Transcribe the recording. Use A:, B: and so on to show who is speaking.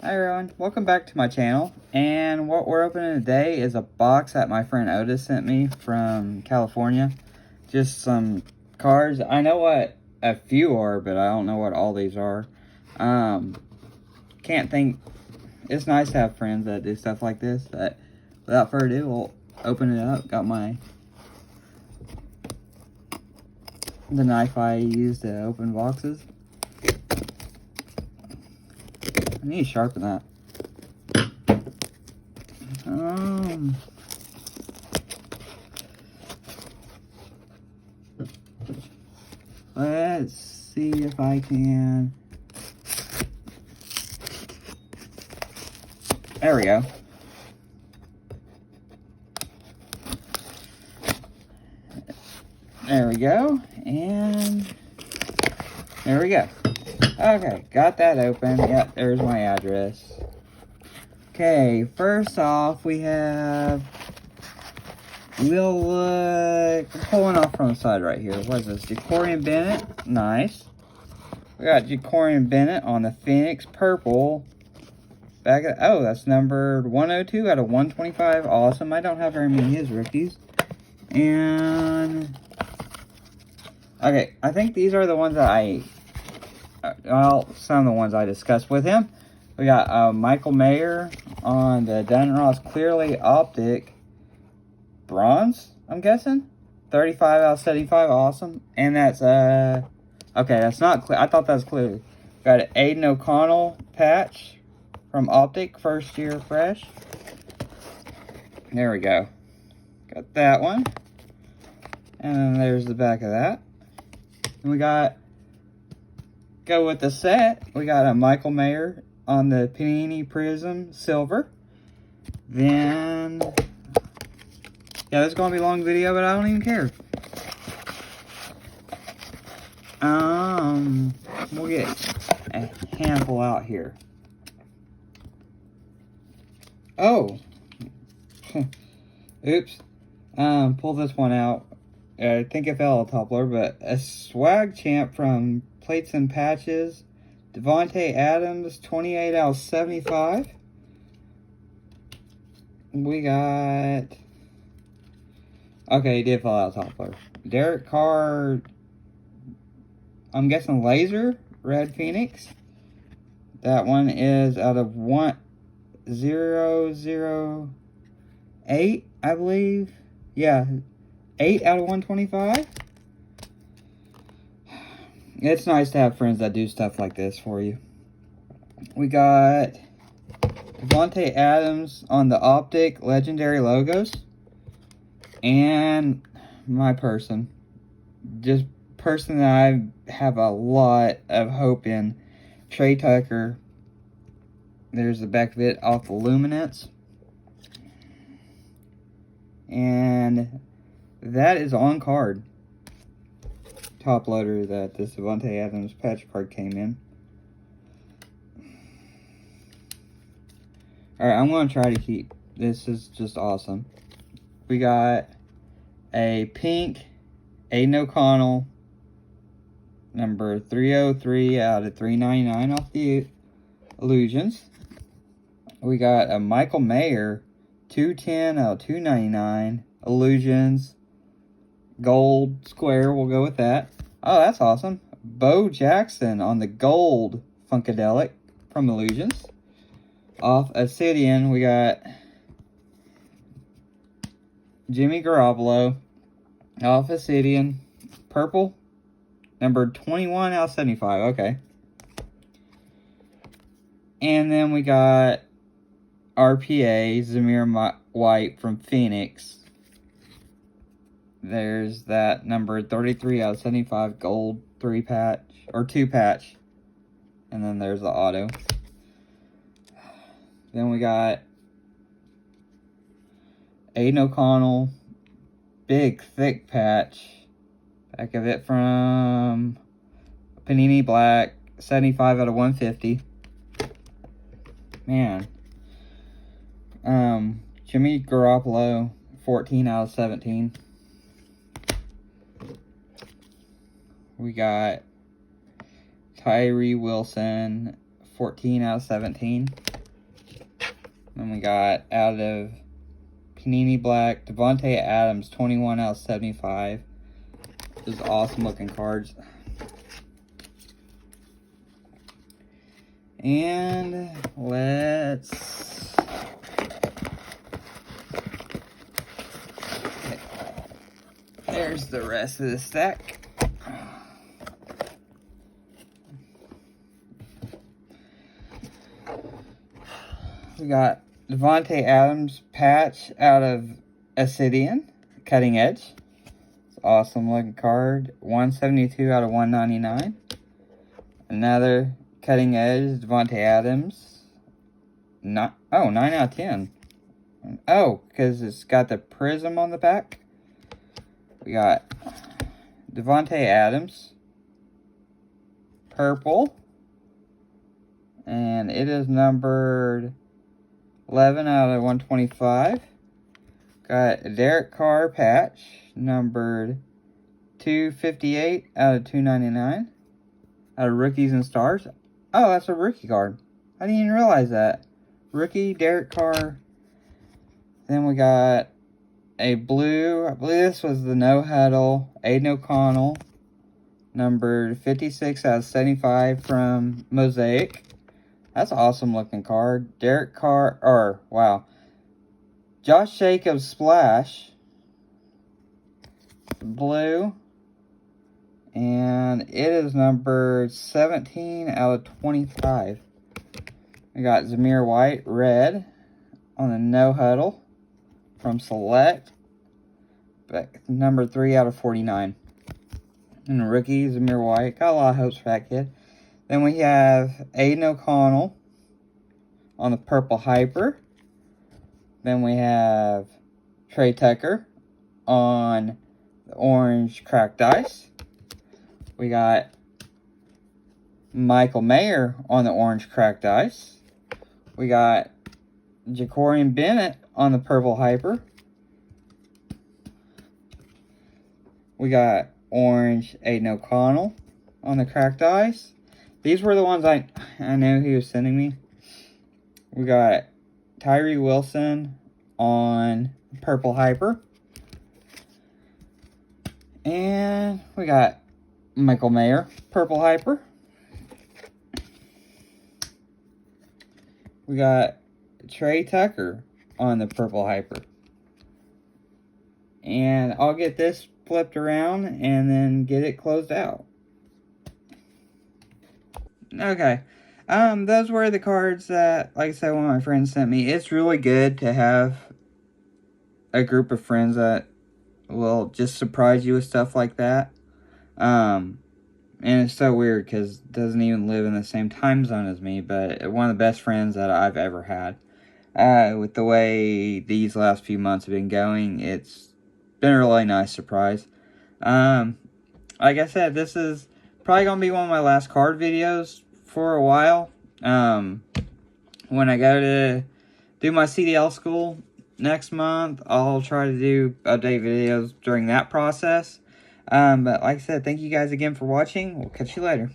A: Hi everyone, welcome back to my channel, and what we're opening today is a box that my friend Otis sent me from California. Just some cards. I know what a few are, but I don't know what all these are. Can't think. It's nice to have friends that do stuff like this. But without further ado, we'll open it up. Got the knife I use to open boxes. I need to sharpen that. Let's see if I can. There we go. There we go. And there we go. Okay, got that open. Yep, there's my address. Okay, first off, we have, we'll look, pulling off from the side right here. What is this? Jacorian Bennett. Nice. We got Jacorian Bennett on the Phoenix Purple. Back at, oh, that's numbered 102 out of 125. Awesome. I don't have very many of his rookies. And, okay, I think these are the ones that well, some of the ones I discussed with him. We got Michael Mayer on the Dun & Ross Clearly Optic Bronze, I'm guessing. 35 out of 75, awesome. And that's, okay, that's not clear. I thought that was clear. Got an Aiden O'Connell patch from Optic, first year fresh. There we go. Got that one. And then there's the back of that. And we got, go with the set. We got a Michael Mayer on the Panini Prism Silver. Then, yeah, this is going to be a long video, but I don't even care. We'll get a handful out here. Oh. Oops. Pull this one out. I think it fell a toppler, but a swag champ from Plates and Patches. Devontae Adams, 28 out of 75. We got, okay, he did fall out toppler. Derek Carr, I'm guessing Laser, Red Phoenix. That one is out of 1008, I believe. Yeah, 8 out of 125. It's nice to have friends that do stuff like this for you. We got Devontae Adams on the Optic Legendary Logos. And my person. Just person that I have a lot of hope in. Trey Tucker. There's the back of it off the Luminance. And that is on card. Top loader that this Devontae Adams patch card came in. Alright, I'm going to try to keep. This is just awesome. We got a pink Aiden O'Connell, number 303 out of 399 off the Illusions. We got a Michael Mayer, 210 out of 299 Illusions. Gold square, we'll go with that. Oh, that's awesome. Bo Jackson on the gold Funkadelic from Illusions. Off Obsidian, we got Jimmy Garoppolo. Off Obsidian, purple, number 21 out of 75. Okay. And then we got RPA, Zamir White from Phoenix. There's that number 33 out of 75 gold 3 patch or 2 patch. And then there's the auto. Then we got Aiden O'Connell, big thick patch. Back of it from Panini Black, 75 out of 150. Man. Jimmy Garoppolo, 14 out of 17. We got Tyree Wilson, 14 out of 17. Then we got out of Panini Black, Devontae Adams, 21 out of 75. Just awesome looking cards. And let's... Okay. There's the rest of the stack. We got Devontae Adams patch out of Ascidian, Cutting Edge. It's an awesome looking card. 172 out of 199. Another Cutting Edge, Devontae Adams. 9 out of 10. Oh, because it's got the prism on the back. We got Devontae Adams. Purple. And it is numbered 11 out of 125. Got a Derek Carr patch, numbered 258 out of 299. Out of Rookies and Stars. Oh, that's a rookie card. I didn't even realize that. Rookie, Derek Carr. Then we got a blue. I believe this was the No Huddle. Aiden O'Connell. Numbered 56 out of 75 from Mosaic. That's an awesome looking card. Derek Carr, or, wow. Josh Jacobs Splash. Blue. And it is numbered 17 out of 25. We got Zamir White, red, on the No Huddle from Select. But number 3 out of 49. And rookie, Zamir White. Got a lot of hopes for that kid. Then we have Aiden O'Connell on the Purple Hyper. Then we have Trey Tucker on the Orange Cracked Ice. We got Michael Mayer on the Orange Cracked Ice. We got Jacorian Bennett on the Purple Hyper. We got Orange Aiden O'Connell on the Cracked Ice. These were the ones I know he was sending me. We got Tyree Wilson on Purple Hyper. And we got Michael Mayer, Purple Hyper. We got Trey Tucker on the Purple Hyper. And I'll get this flipped around and then get it closed out. Okay. Those were the cards that, like I said, one of my friends sent me. It's really good to have a group of friends that will just surprise you with stuff like that. And it's so weird because it doesn't even live in the same time zone as me, but one of the best friends that I've ever had. With the way these last few months have been going, it's been a really nice surprise. Like I said, this is probably going to be one of my last card videos for a while. When I go to do my CDL school next month, I'll try to do update videos during that process. But like I said, thank you guys again for watching. We'll catch you later.